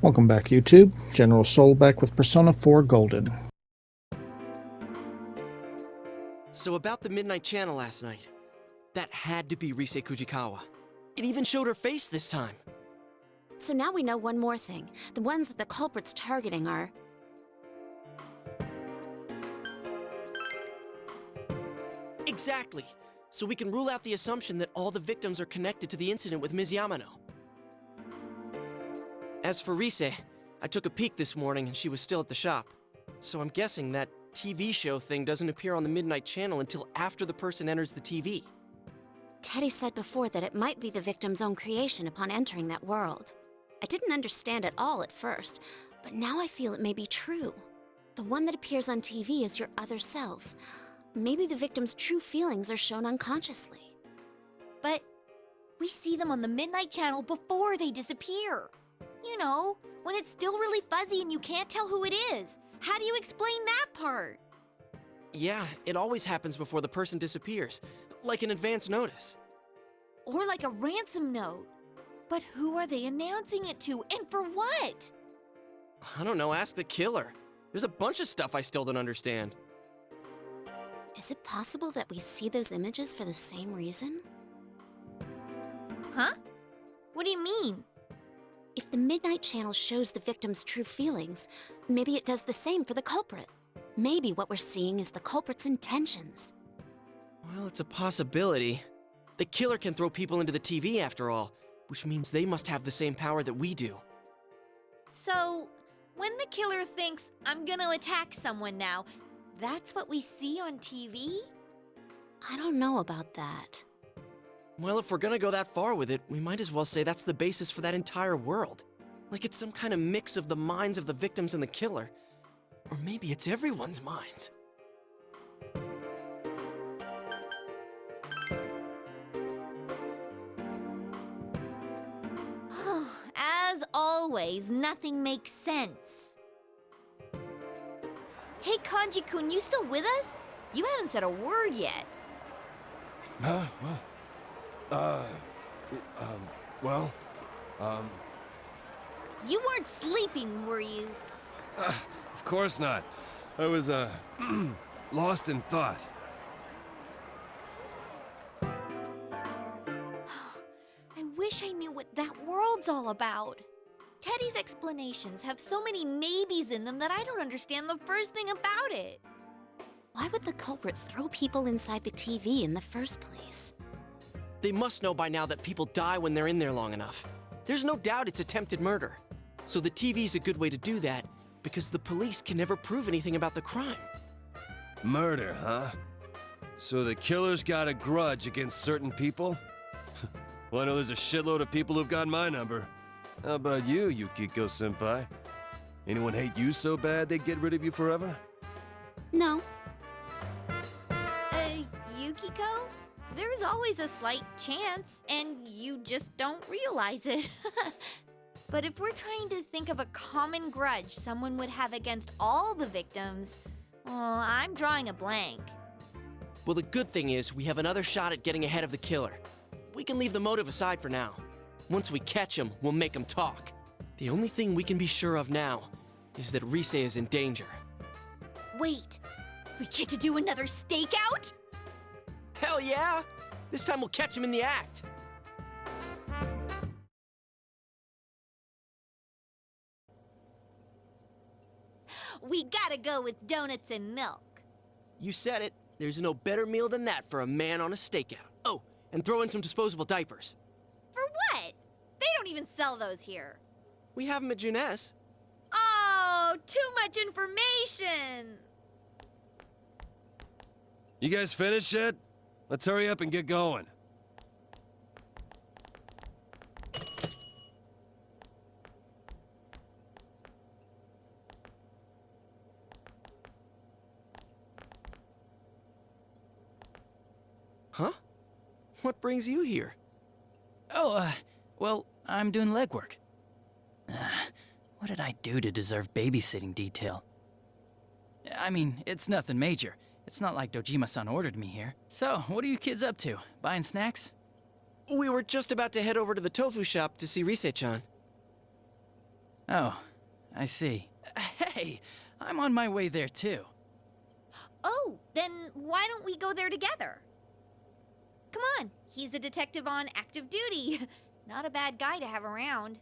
Welcome back, YouTube. General Soul back with Persona 4 Golden. So about the Midnight Channel last night. That had to be Rise Kujikawa. It even showed her face this time. So now we know one more thing. The ones that the culprit's targeting are... Exactly. So we can rule out the assumption that all the victims are connected to the incident with Ms. Yamano. As for Rise, I took a peek this morning and she was still at the shop. So I'm guessing that TV show thing doesn't appear on the Midnight Channel until after the person enters the TV. Teddy said before that it might be the victim's own creation upon entering that world. I didn't understand it all at first, but now I feel it may be true. The one that appears on TV is your other self. Maybe the victim's true feelings are shown unconsciously. But we see them on the Midnight Channel before they disappear. You know, when it's still really fuzzy and you can't tell who it is. How do you explain that part? Yeah, it always happens before the person disappears, like an advance notice. Or like a ransom note. But who are they announcing it to, and for what? I don't know, ask the killer. There's a bunch of stuff I still don't understand. Is it possible that we see those images for the same reason? Huh? What do you mean? If the Midnight Channel shows the victim's true feelings, maybe it does the same for the culprit. Maybe what we're seeing is the culprit's intentions. Well, it's a possibility. The killer can throw people into the TV after all, which means they must have the same power that we do. So, when the killer thinks, I'm gonna attack someone now, that's what we see on TV? I don't know about that. Well, if we're gonna go that far with it, we might as well say that's the basis for that entire world. Like it's some kind of mix of the minds of the victims and the killer. Or maybe it's everyone's minds. As always, nothing makes sense. Hey, Kanji-kun, you still with us? You haven't said a word yet. You weren't sleeping, were you? Of course not. I was, lost in thought. I wish I knew what that world's all about. Teddy's explanations have so many maybes in them that I don't understand the first thing about it. Why would the culprit throw people inside the TV in the first place? They must know by now that people die when they're in there long enough. There's no doubt it's attempted murder. So the TV's a good way to do that, because the police can never prove anything about the crime. Murder, huh? So the killer's got a grudge against certain people? Well, I know there's a shitload of people who've got my number. How about you, Yukiko-senpai? Anyone hate you so bad they'd get rid of you forever? No. Yukiko? There's always a slight chance, and you just don't realize it. But if we're trying to think of a common grudge someone would have against all the victims, well, I'm drawing a blank. Well, the good thing is we have another shot at getting ahead of the killer. We can leave the motive aside for now. Once we catch him, we'll make him talk. The only thing we can be sure of now is that Rise is in danger. Wait, we get to do another stakeout? Hell yeah! This time we'll catch him in the act. We gotta go with donuts and milk. You said it. There's no better meal than that for a man on a stakeout. Oh, and throw in some disposable diapers. For what? They don't even sell those here. We have them at Juness. Oh, too much information! You guys finished yet? Let's hurry up and get going. Huh? What brings you here? Oh, well, I'm doing legwork. What did I do to deserve babysitting detail? I mean, it's nothing major. It's not like Dojima-san ordered me here. So, what are you kids up to? Buying snacks? We were just about to head over to the tofu shop to see Rise-chan. Oh, I see. Hey, I'm on my way there too. Oh, then why don't we go there together? Come on, he's a detective on active duty. Not a bad guy to have around.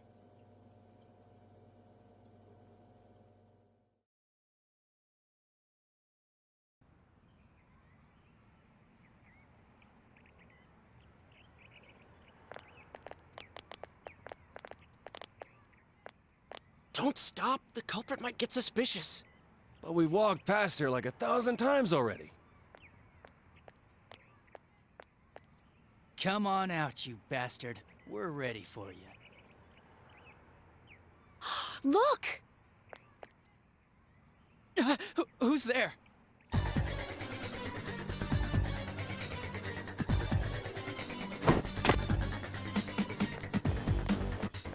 Don't stop. The culprit might get suspicious. But we walked past her like 1,000 times already. Come on out, you bastard. We're ready for you. Look! Who's there?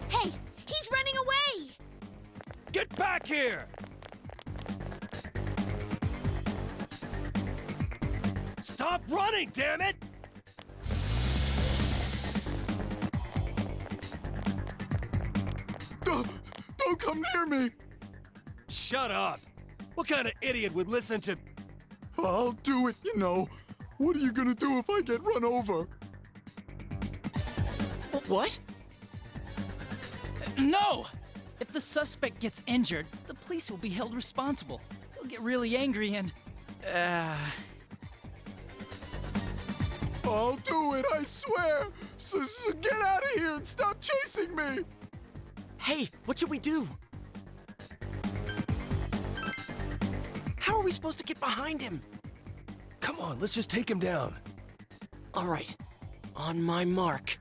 Hey, he's running away! Get back here! Stop running, damn it! Don't come near me! Shut up! What kind of idiot would listen to... I'll do it, you know. What are you gonna do if I get run over? What? No! If the suspect gets injured, the police will be held responsible. They'll get really angry and... I'll do it, I swear! So get out of here and stop chasing me! Hey, what should we do? How are we supposed to get behind him? Come on, let's just take him down. All right, on my mark.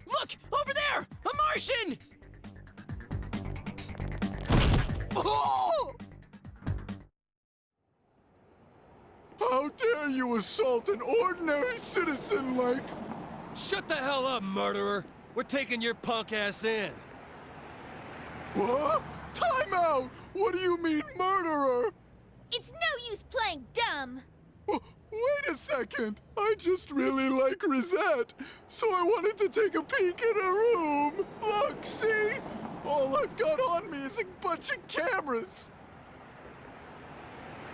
Look, over there! A Martian! Oh! How dare you assault an ordinary citizen like... Shut the hell up, murderer! We're taking your punk ass in. What? Time out! What do you mean, murderer? It's no use playing dumb. Wait a second. I just really like Rosette, so I wanted to take a peek in her room. Look, see? All I've got on me is a bunch of cameras.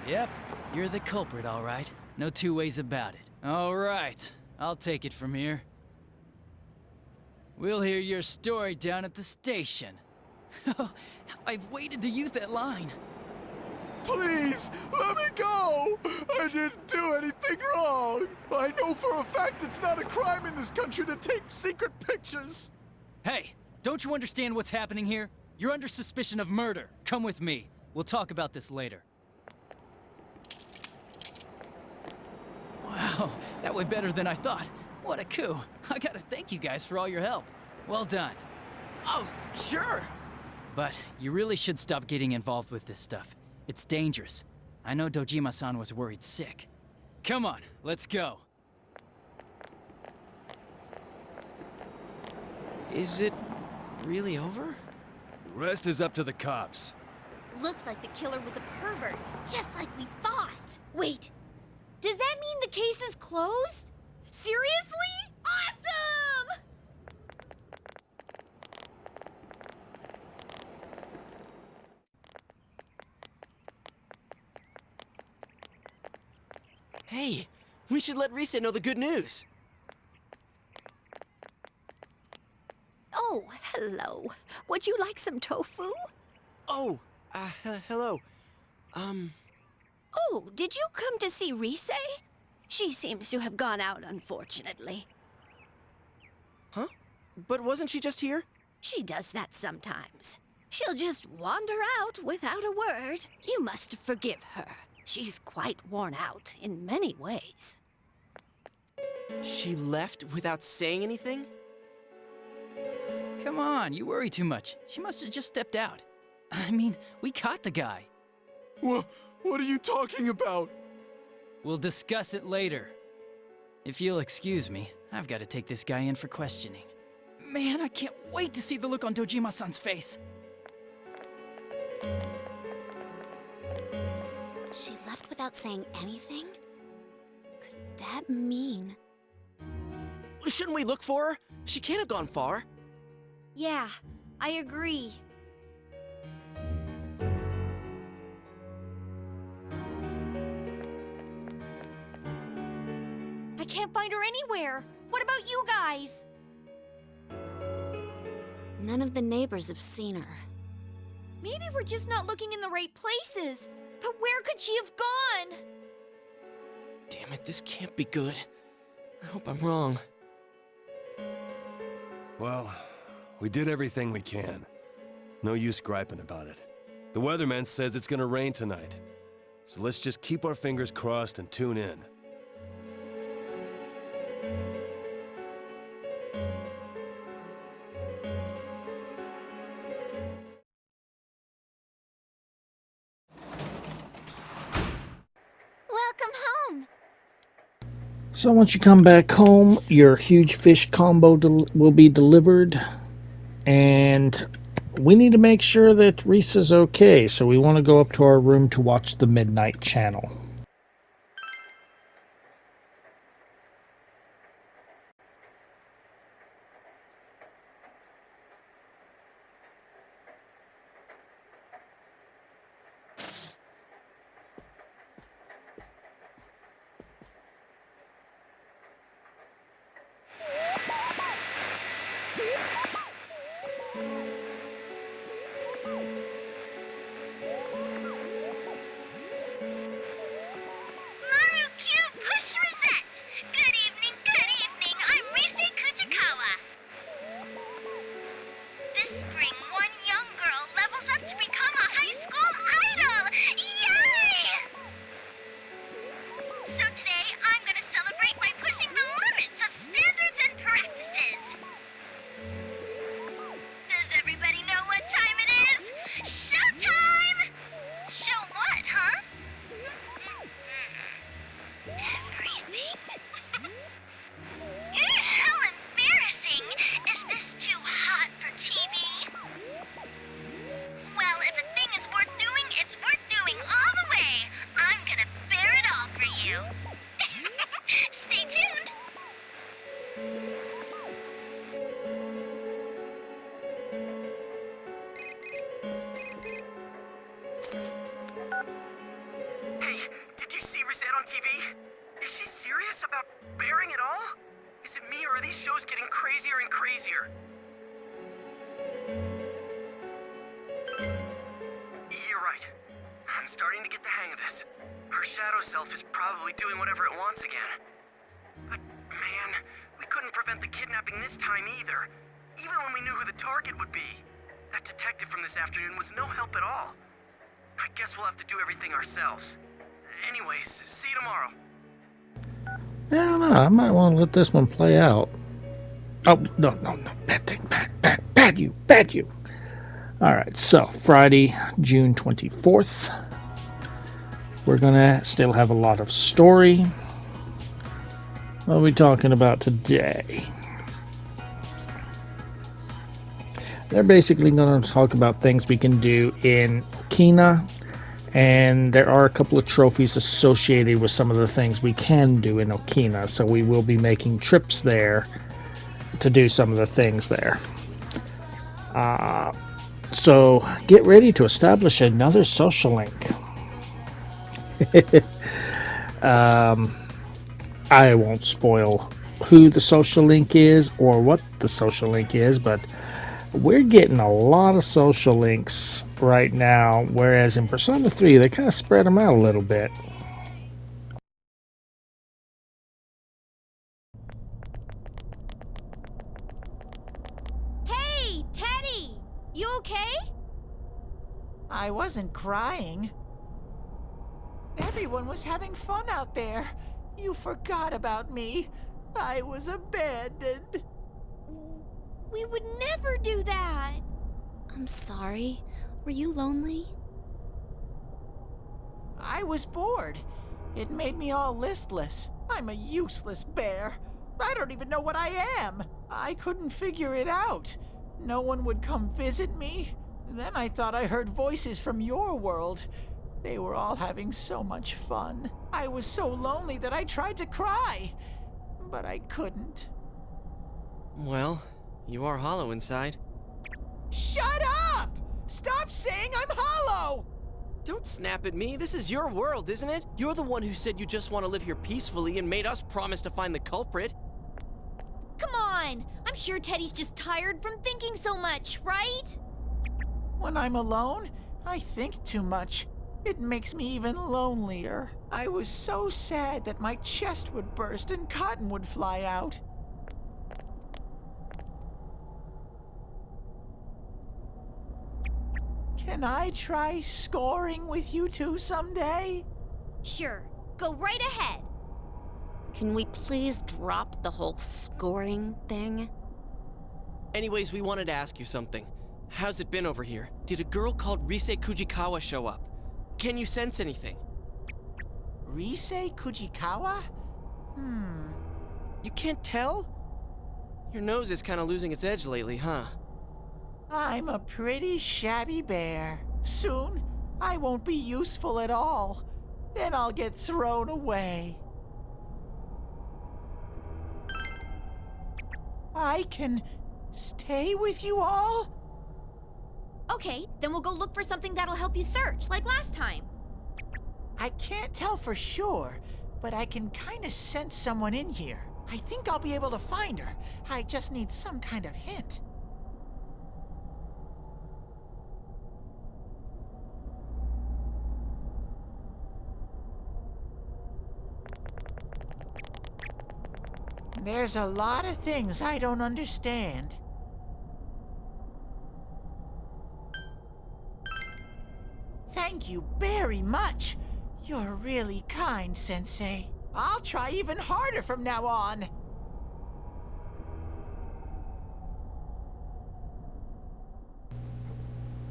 Yep, you're the culprit, all right. No two ways about it. All right, I'll take it from here. We'll hear your story down at the station. I've waited to use that line. Please, let me go! I didn't do anything wrong! I know for a fact it's not a crime in this country to take secret pictures! Hey, don't you understand what's happening here? You're under suspicion of murder. Come with me. We'll talk about this later. Wow, that went better than I thought. What a coup. I gotta thank you guys for all your help. Well done. Oh, sure. But you really should stop getting involved with this stuff. It's dangerous. I know Dojima-san was worried sick. Come on, let's go. Is it really over? The rest is up to the cops. Looks like the killer was a pervert, just like we thought. Wait, does that mean the case is closed? Seriously? Awesome! Hey, we should let Risa know the good news. Oh, hello. Would you like some tofu? Oh, hello. Oh, did you come to see Rise? She seems to have gone out, unfortunately. Huh? But wasn't she just here? She does that sometimes. She'll just wander out without a word. You must forgive her. She's quite worn out in many ways. She left without saying anything? Come on, you worry too much. She must have just stepped out. I mean, we caught the guy. What are you talking about? We'll discuss it later. If you'll excuse me, I've got to take this guy in for questioning. Man, I can't wait to see the look on Dojima-san's face. She left without saying anything? Could that mean... Shouldn't we look for her? She can't have gone far. Yeah, I agree. can't find her anywhere. What about you guys? None of the neighbors have seen her. Maybe we're just not looking in the right places. But where could she have gone? Damn it, this can't be good. I hope I'm wrong. Well, we did everything we can. No use griping about it. The weatherman says it's gonna rain tonight. So let's just keep our fingers crossed and tune in. Welcome home. So once you come back home, your huge fish combo will be delivered. And we need to make sure that Risa's okay. So we want to go up to our room to watch the Midnight Channel. Did you see Rosette on TV? Is she serious about bearing it all? Is it me, or are these shows getting crazier and crazier? You're right. I'm starting to get the hang of this. Her shadow self is probably doing whatever it wants again. But, man, we couldn't prevent the kidnapping this time either. Even when we knew who the target would be. That detective from this afternoon was no help at all. I guess we'll have to do everything ourselves. Anyways, see you tomorrow. I don't know. I might want to let this one play out. Oh, no. Bad thing. Bad you. Alright, so Friday, June 24th. We're going to still have a lot of story. What are we talking about today? They're basically going to talk about things we can do in Okina. And there are a couple of trophies associated with some of the things we can do in Okina. So we will be making trips there to do some of the things there. So get ready to establish another social link. I won't spoil who the social link is or what the social link is, but we're getting a lot of social links right now, whereas in Persona 3 they kind of spread them out a little bit. Hey, Teddy! You okay? I wasn't crying. Everyone was having fun out there. You forgot about me. I was abandoned. We would never do that. I'm sorry. Were you lonely? I was bored. It made me all listless. I'm a useless bear. I don't even know what I am. I couldn't figure it out. No one would come visit me. Then I thought I heard voices from your world. They were all having so much fun. I was so lonely that I tried to cry, but I couldn't. Well, you are hollow inside. Shut up! Stop saying I'm hollow! Don't snap at me. This is your world, isn't it? You're the one who said you just want to live here peacefully and made us promise to find the culprit. Come on! I'm sure Teddy's just tired from thinking so much, right? When I'm alone, I think too much. It makes me even lonelier. I was so sad that my chest would burst and cotton would fly out. Can I try scoring with you two someday? Sure, go right ahead. Can we please drop the whole scoring thing? Anyways, we wanted to ask you something. How's it been over here? Did a girl called Rise Kujikawa show up? Can you sense anything? Rise Kujikawa? You can't tell? Your nose is kind of losing its edge lately, huh? I'm a pretty shabby bear. Soon, I won't be useful at all. Then I'll get thrown away. I can stay with you all? Okay, then we'll go look for something that'll help you search, like last time. I can't tell for sure, but I can kind of sense someone in here. I think I'll be able to find her. I just need some kind of hint. There's a lot of things I don't understand. Thank you very much. You're really kind, Sensei. I'll try even harder from now on.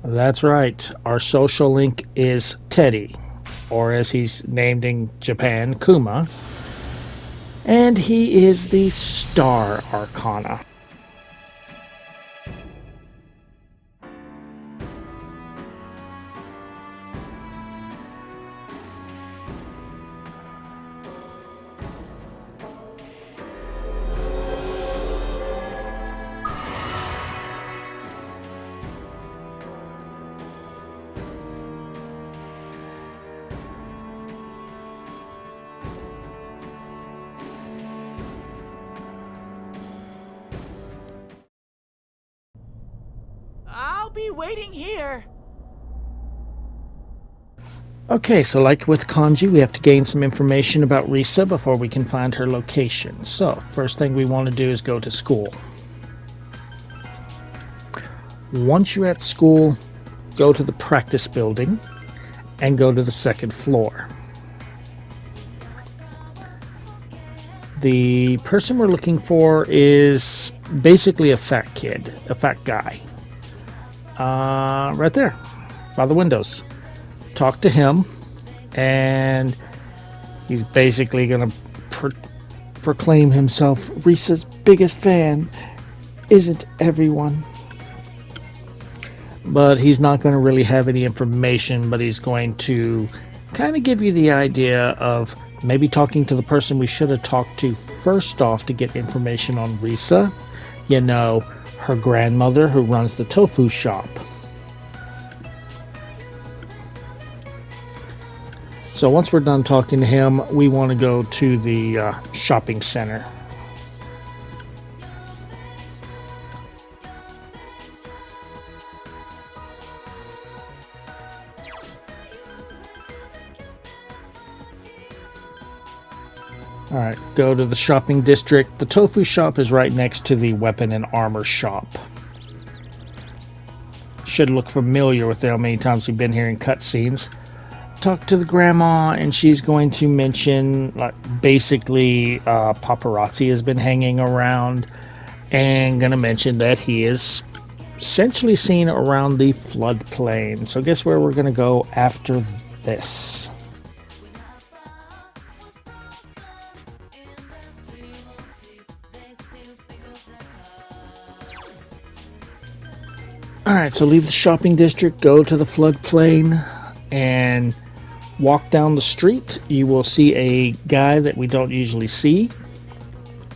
That's right. Our social link is Teddy, or as he's named in Japan, Kuma. And he is the Star Arcana. I'll be waiting here. Okay, so like with kanji, we have to gain some information about Risa before we can find her location. So, first thing we want to do is go to school. Once you're at school, go to the practice building and go to the second floor. The person we're looking for is basically a fat kid, a fat guy. Right there, by the windows. Talk to him, and he's basically going to proclaim himself Risa's biggest fan. Isn't everyone? But he's not going to really have any information, but he's going to kind of give you the idea of maybe talking to the person we should have talked to first off to get information on Risa. You know, her grandmother who runs the tofu shop. So once we're done talking to him, we want to go to the shopping center. Alright, go to the shopping district. The tofu shop is right next to the weapon and armor shop. Should look familiar with how many times we've been here in cutscenes. Talk to the grandma, and she's going to mention, like, basically, paparazzi has been hanging around, and gonna mention that he is essentially seen around the floodplain. So guess where we're gonna go after this? Alright, so leave the shopping district, go to the floodplain, and walk down the street. You will see a guy that we don't usually see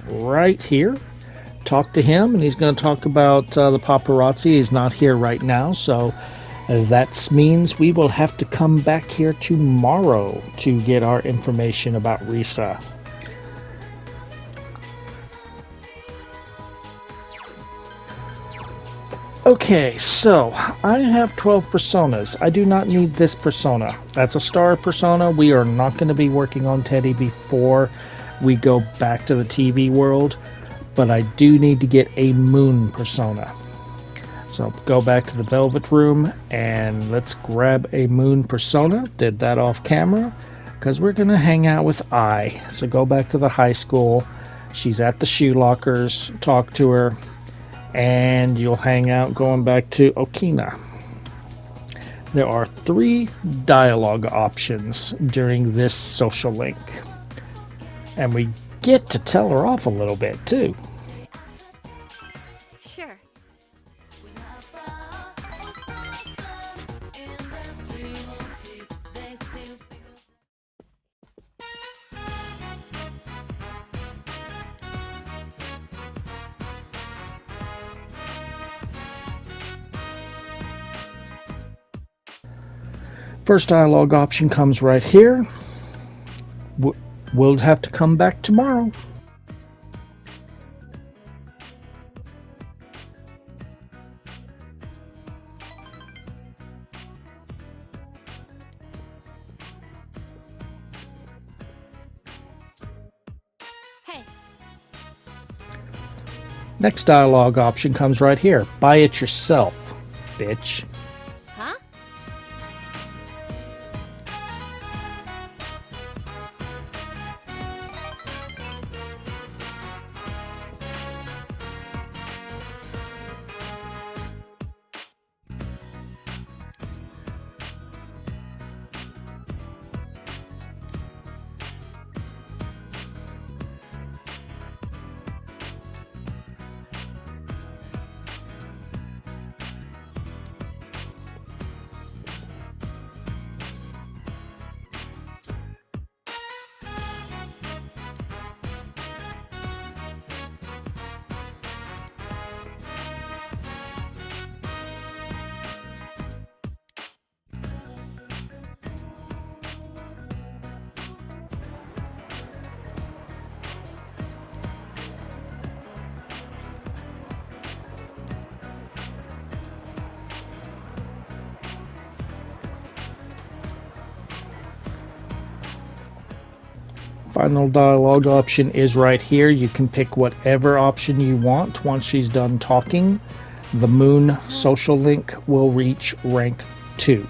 right here. Talk to him, and he's going to talk about the paparazzi. He's not here right now, so That means we will have to come back here tomorrow to get our information about Risa. Okay, so I have 12 personas. I do not need this persona. That's a star persona. We are not going to be working on Teddy before we go back to the TV world, but I do need to get a moon persona. So go back to the Velvet Room and let's grab a moon persona. Did that off camera because we're going to hang out with I. So go back to the high school. She's at the shoe lockers. Talk to her. And you'll hang out going back to Okina. There are 3 dialogue options during this social link. And we get to tell her off a little bit too. Sure. First dialogue option comes right here. We'll have to come back tomorrow. Hey. Next dialogue option comes right here. Buy it yourself, bitch. Huh? Final dialogue option is right here. You can pick whatever option you want. Once she's done talking, the moon social link will reach rank 2.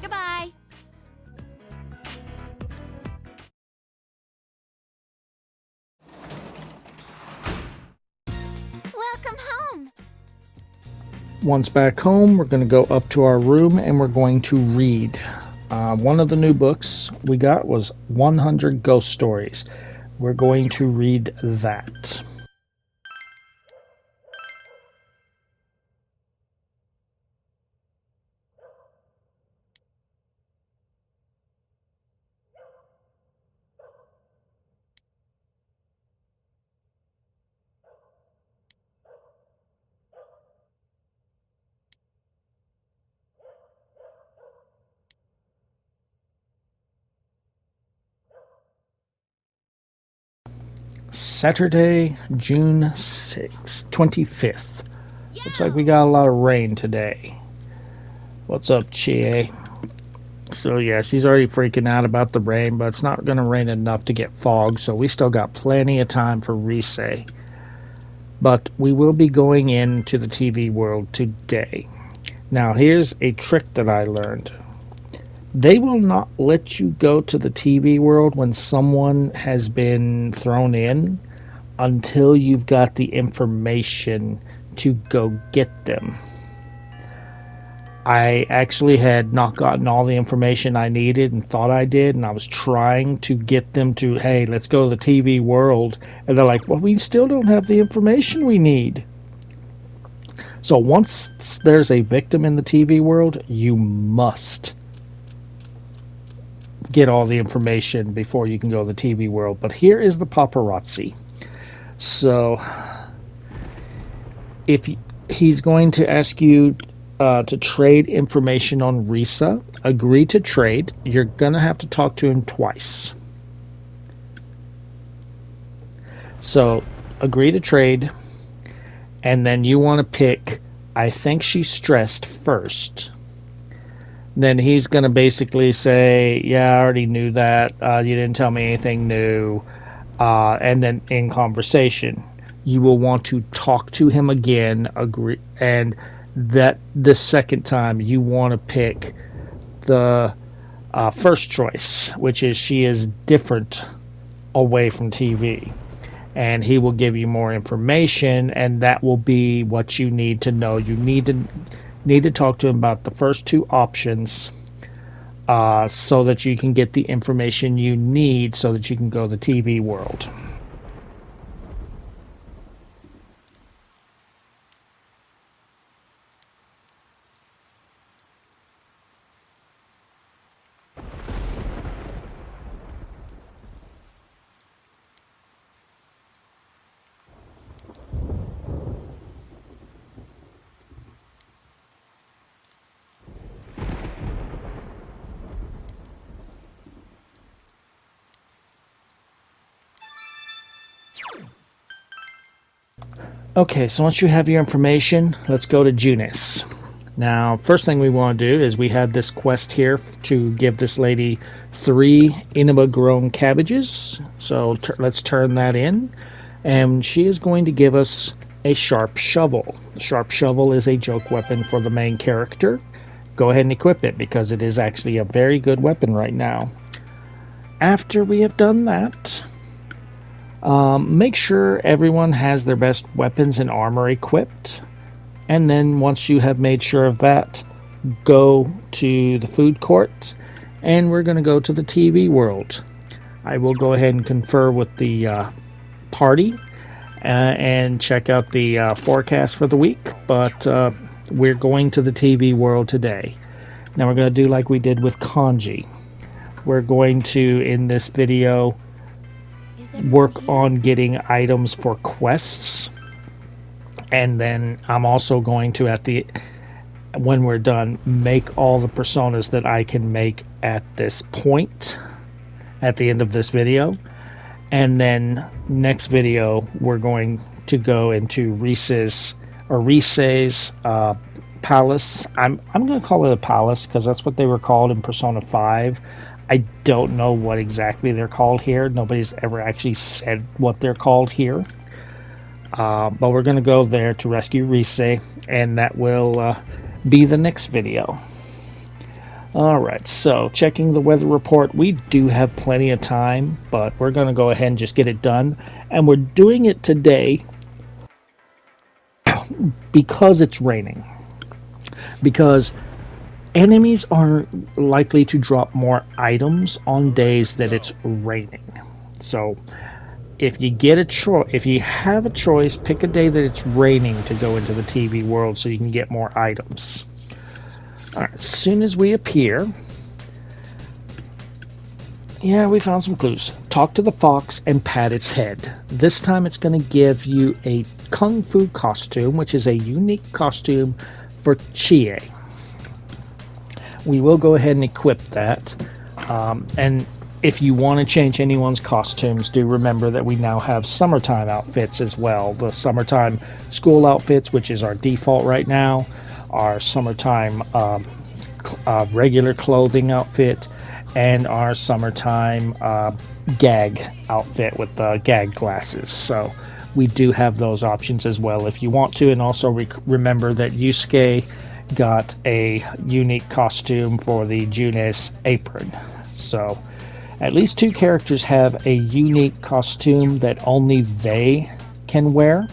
Goodbye. Welcome home. Once back home, we're going to go up to our room and we're going to read. One of the new books we got was 100 Ghost Stories. We're going to read that. Saturday, June 6th, 25th. Looks like we got a lot of rain today. What's up, Chie? So yeah, she's already freaking out about the rain, but it's not going to rain enough to get fog, so we still got plenty of time for Rise. But we will be going into the TV world today. Now, here's a trick that I learned. They will not let you go to the TV world when someone has been thrown in until you've got the information to go get them. I actually had not gotten all the information I needed and thought I did, and I was trying to get them to, hey, let's go to the TV world. And they're like, well, we still don't have the information we need. So once there's a victim in the TV world, you must get all the information before you can go to the TV world. But here is the paparazzi. So if he's going to ask you to trade information on Risa, agree to trade. You're going to have to talk to him twice. So agree to trade, and then you want to pick, I think she's stressed first. Then he's going to basically say, yeah, I already knew that. You didn't tell me anything new. And then in conversation, you will want to talk to him again, agree, and that the second time you want to pick the first choice, which is she is different away from TV. And he will give you more information, and that will be what you need to know. You need to talk to him about the first two options so that you can get the information you need so that you can go to the TV world. Okay, so once you have your information, let's go to Junis. Now, first thing we want to do is we have this quest here to give this lady 3 enema grown cabbages. So let's turn that in. And she is going to give us a sharp shovel. The sharp shovel is a joke weapon for the main character. Go ahead and equip it because it is actually a very good weapon right now. After we have done that, make sure everyone has their best weapons and armor equipped. And then once you have made sure of that, go to the food court. And we're going to go to the TV world. I will go ahead and confer with the party and check out the forecast for the week. But we're going to the TV world today. Now we're going to do like we did with kanji. We're going to, in this video, work on getting items for quests, and then I'm also going to, when we're done, make all the personas that I can make at this point at the end of this video. And then next video we're going to go into Rise's palace. I'm going to call it a palace because that's what they were called in Persona 5. I don't know what exactly they're called here. Nobody's ever actually said what they're called here. But we're going to go there to rescue Rise, and that will be the next video. Alright, so checking the weather report. We do have plenty of time, but we're going to go ahead and just get it done. And we're doing it today because it's raining. Because enemies are likely to drop more items on days that it's raining. So if you have a choice, pick a day that it's raining to go into the TV world so you can get more items. Alright, as soon as we appear, yeah, we found some clues. Talk to the fox and pat its head. This time it's going to give you a kung fu costume, which is a unique costume for Chie. We will go ahead and equip that. And if you want to change anyone's costumes, do remember that we now have summertime outfits as well. The summertime school outfits, which is our default right now, our summertime regular clothing outfit, and our summertime gag outfit with the gag glasses. So we do have those options as well if you want to. And also remember that Yusuke got a unique costume for the Junes apron. So at least 2 characters have a unique costume that only they can wear.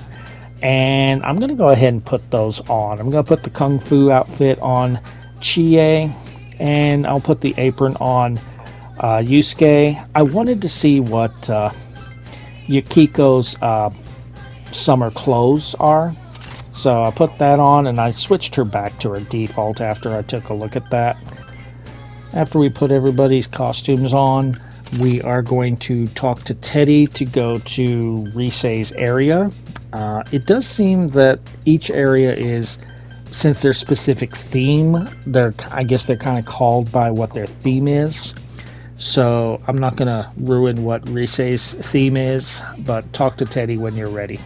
And I'm going to go ahead and put those on. I'm going to put the Kung Fu outfit on Chie, and I'll put the apron on Yusuke. I wanted to see what Yukiko's summer clothes are. So I put that on, and I switched her back to her default after I took a look at that. After we put everybody's costumes on, we are going to talk to Teddy to go to Risei's area. It does seem that each area is, since their specific theme, I guess they're kind of called by what their theme is. So I'm not going to ruin what Risei's theme is, but talk to Teddy when you're ready.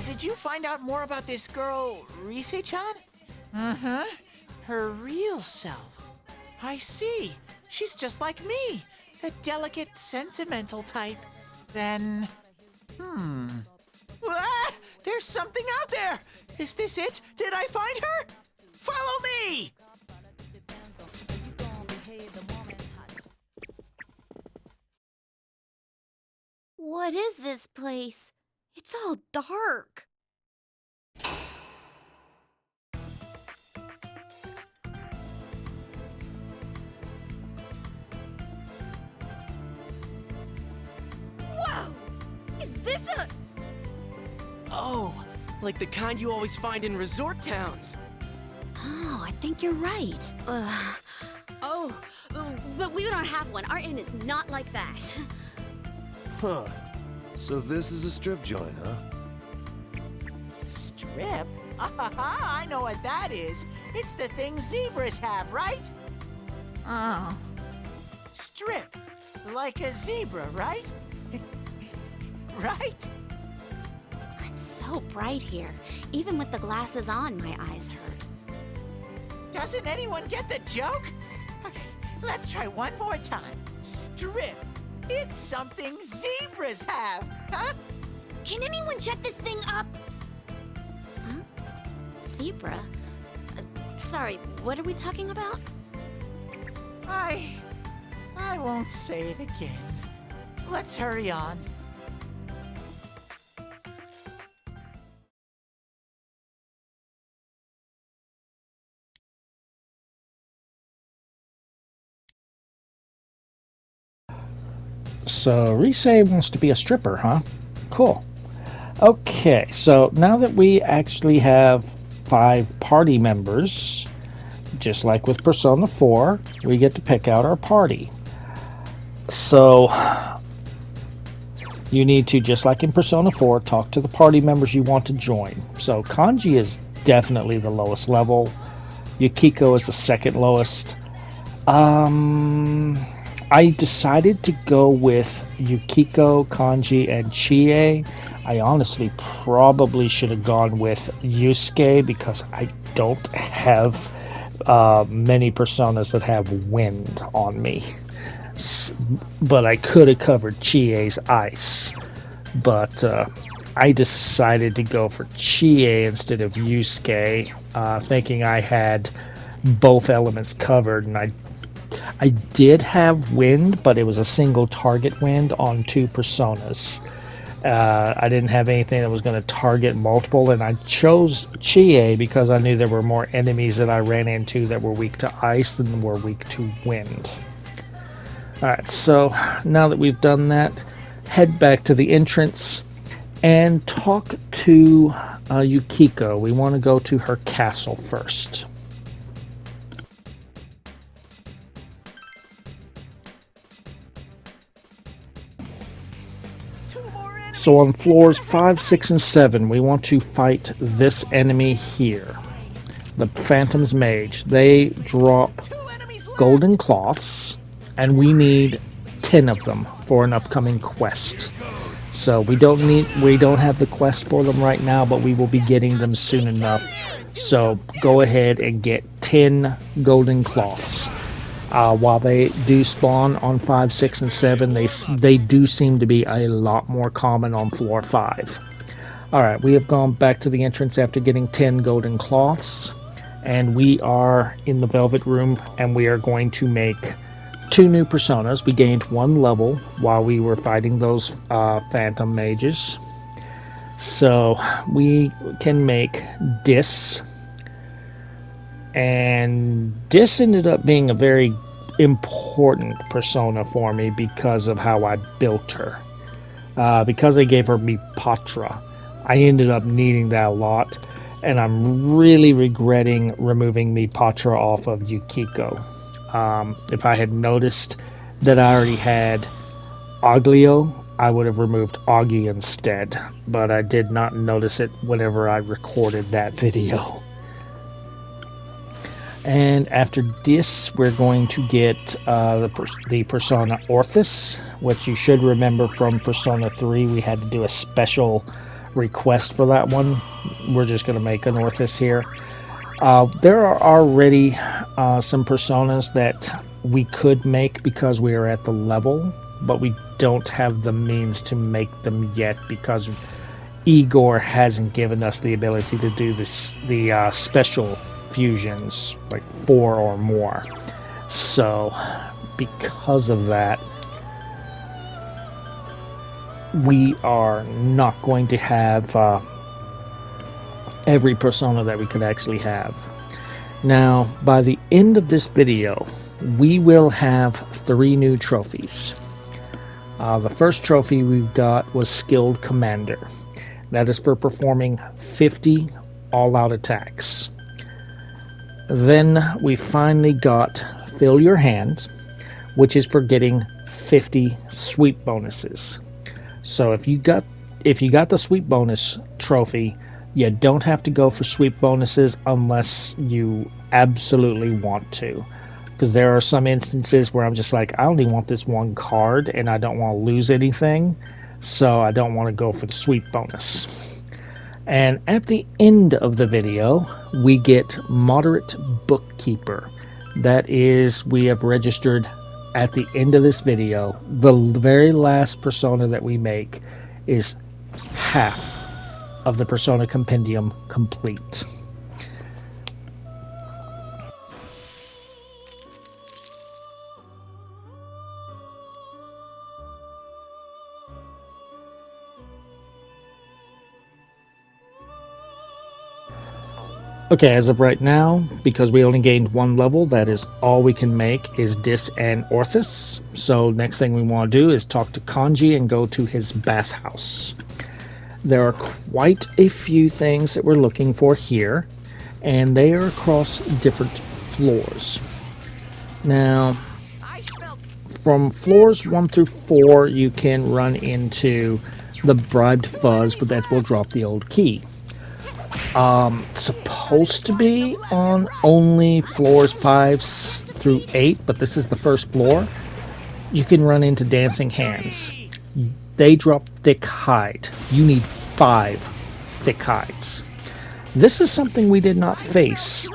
Did you find out more about this girl, Risei-chan? Uh-huh. Her real self. I see. She's just like me. The delicate, sentimental type. Then... Ah! There's something out there! Is this it? Did I find her? Follow me! What is this place? It's all dark. Whoa! Is this a... Oh, like the kind you always find in resort towns. Oh, I think you're right. Oh, but we don't have one. Our inn is not like that. Huh. So this is a strip joint, huh? Strip? I know what that is. It's the thing zebras have, right? Oh. Strip. Like a zebra, right? Right? It's so bright here. Even with the glasses on, my eyes hurt. Doesn't anyone get the joke? Okay, let's try one more time. Strip. It's something zebras have, huh? Can anyone shut this thing up? Huh? Zebra? Sorry, what are we talking about? I won't say it again. Let's hurry on. So Risei wants to be a stripper, huh? Cool. Okay, so now that we actually have 5 party members, just like with Persona 4, we get to pick out our party. So you need to, just like in Persona 4, talk to the party members you want to join. So Kanji is definitely the lowest level. Yukiko is the second lowest. I decided to go with Yukiko, Kanji, and Chie. I honestly probably should have gone with Yusuke because I don't have many personas that have wind on me. But I could have covered Chie's ice. But I decided to go for Chie instead of Yusuke, thinking I had both elements covered, and I did have wind, but it was a single target wind on 2 personas. I didn't have anything that was going to target multiple, and I chose Chie because I knew there were more enemies that I ran into that were weak to ice than were weak to wind. Alright, so now that we've done that, head back to the entrance and talk to Yukiko. We want to go to her castle first. So on floors 5, 6, and 7, we want to fight this enemy here. The Phantom's Mage. They drop golden cloths, and we need 10 of them for an upcoming quest. So we don't have the quest for them right now, but we will be getting them soon enough. So go ahead and get 10 golden cloths. While they do spawn on 5, 6, and 7, they do seem to be a lot more common on floor 5. Alright, we have gone back to the entrance after getting 10 golden cloths, and we are in the Velvet Room, and we are going to make 2 new personas. We gained 1 level while we were fighting those phantom mages. So we can make Dis, and Dis ended up being a very important persona for me because of how I built her. Because I gave her Mipatra, I ended up needing that a lot, and I'm really regretting removing Mipatra off of Yukiko. If I had noticed that I already had Aglio, I would have removed Augie instead, but I did not notice it whenever I recorded that video. And after this, we're going to get the Persona Orthus, which you should remember from Persona 3. We had to do a special request for that one. We're just going to make an Orthus here. There are already some Personas that we could make because we are at the level, but we don't have the means to make them yet because Igor hasn't given us the ability to do the special fusions, like 4 or more. So because of that, we are not going to have every persona that we could actually have. Now, by the end of this video, we will have 3 new trophies. The first trophy we got was Skilled Commander. That is for performing 50 all-out attacks. Then we finally got Fill Your Hand, which is for getting 50 sweep bonuses. So if you got the sweep bonus trophy, you don't have to go for sweep bonuses unless you absolutely want to. Because there are some instances where I'm just like, I only want this 1 card and I don't want to lose anything, so I don't want to go for the sweep bonus. And at the end of the video, we get Moderate Bookkeeper. That is, we have registered at the end of this video. The very last persona that we make is half of the Persona Compendium complete. Okay, as of right now, because we only gained 1 level, that is all we can make is Dis and Orthus. So next thing we want to do is talk to Kanji and go to his bathhouse. There are quite a few things that we're looking for here, and they are across different floors. Now, from floors 1 through 4, you can run into the bribed fuzz, but that will drop the old key. Supposed to be on only floors 5 through 8, but this is the first floor. You can run into Dancing Hands. They drop thick hide. You need 5 thick hides. This is something we did not face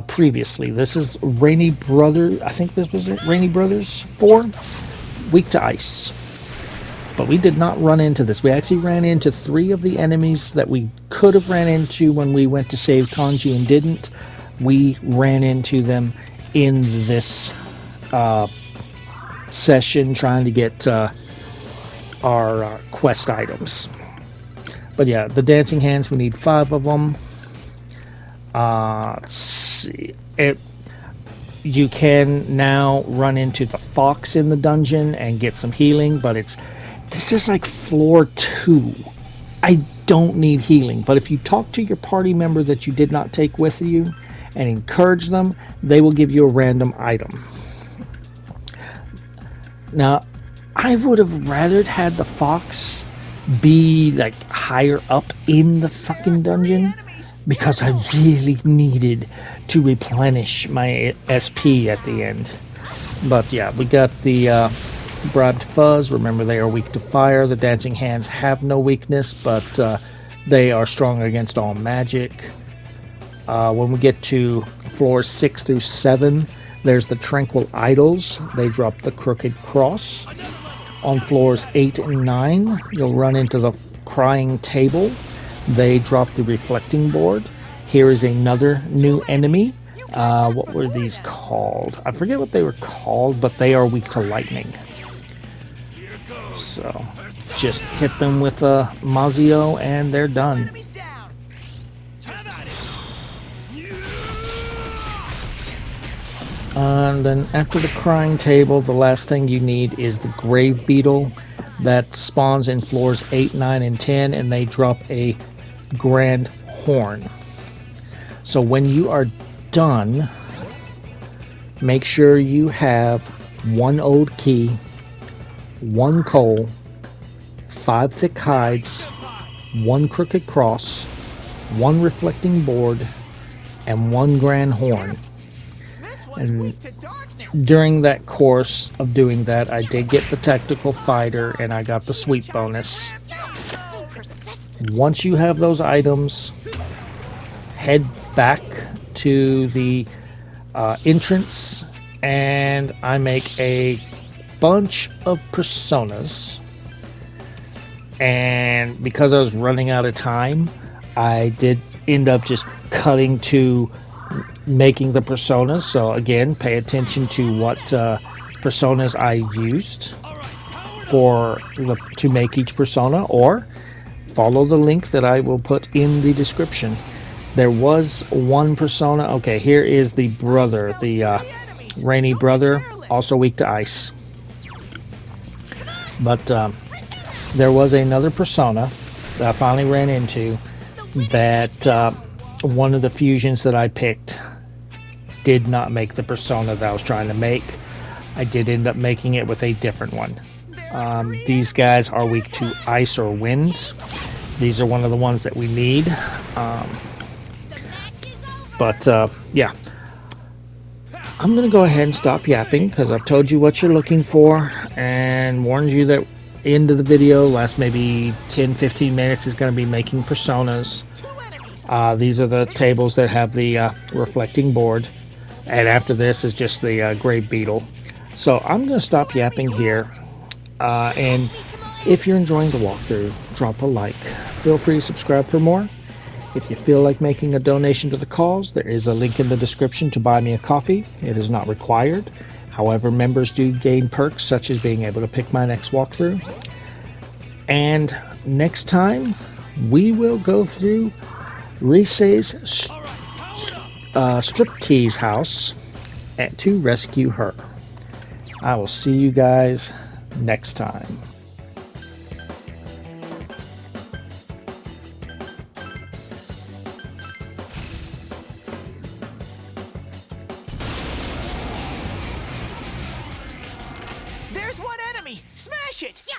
previously. This is Rainy Brother. I think this was it. Rainy Brothers 4. Weak to ice. But we did not run into this. We actually ran into 3 of the enemies that we could have ran into when we went to save Kanji and didn't. We ran into them in this session trying to get our quest items. But yeah, the Dancing Hands, we need 5 of them. Let's see. You can now run into the fox in the dungeon and get some healing, but this is like floor 2. I don't need healing, but if you talk to your party member that you did not take with you and encourage them, they will give you a random item. Now, I would have rather had the fox be like higher up in the fucking dungeon because I really needed to replenish my SP at the end. But yeah, we got the bribed fuzz. Remember, they are weak to fire. The Dancing Hands have no weakness, but they are strong against all magic. When we get to floors 6 through 7, There's the Tranquil Idols. They drop the Crooked Cross. On floors 8 and 9, you'll run into the Crying Table. They drop the Reflecting Board. Here is another new enemy. What were these called? I forget what they were called, but they are weak to lightning. So, just hit them with a Mazio and they're done. And then after the Crying Table, the last thing you need is the Grave Beetle that spawns in floors 8, 9, and 10, and they drop a Grand Horn. So when you are done, make sure you have 1 old key, 1 coal, 5 thick hides, 1 crooked cross, 1 reflecting board, and 1 grand horn. And during that course of doing that, I did get the tactical fighter and I got the sweep bonus. Once you have those items, head back to the entrance and I make a bunch of personas. And because I was running out of time, I did end up just cutting to making the personas. So again, pay attention to what personas I used to make each persona, or follow the link that I will put in the description. There was one persona. Okay, here is the brother, the rainy brother, also weak to ice. But there was another persona that I finally ran into that one of the fusions that I picked did not make the persona that I was trying to make. I did end up making it with a different one. These guys are weak to ice or wind. These are one of the ones that we need. Yeah. I'm going to go ahead and stop yapping because I've told you what you're looking for and warned you that end of the video, last maybe 10-15 minutes, is going to be making personas. These are the tables that have the reflecting board, and after this is just the Grave Beetle. So I'm going to stop yapping here, and if you're enjoying the walkthrough, drop a like. Feel free to subscribe for more. If you feel like making a donation to the cause, there is a link in the description to buy me a coffee. It is not required. However, members do gain perks such as being able to pick my next walkthrough. And next time, we will go through Rise's striptease house to rescue her. I will see you guys next time. There's one enemy! Smash it! Yeah.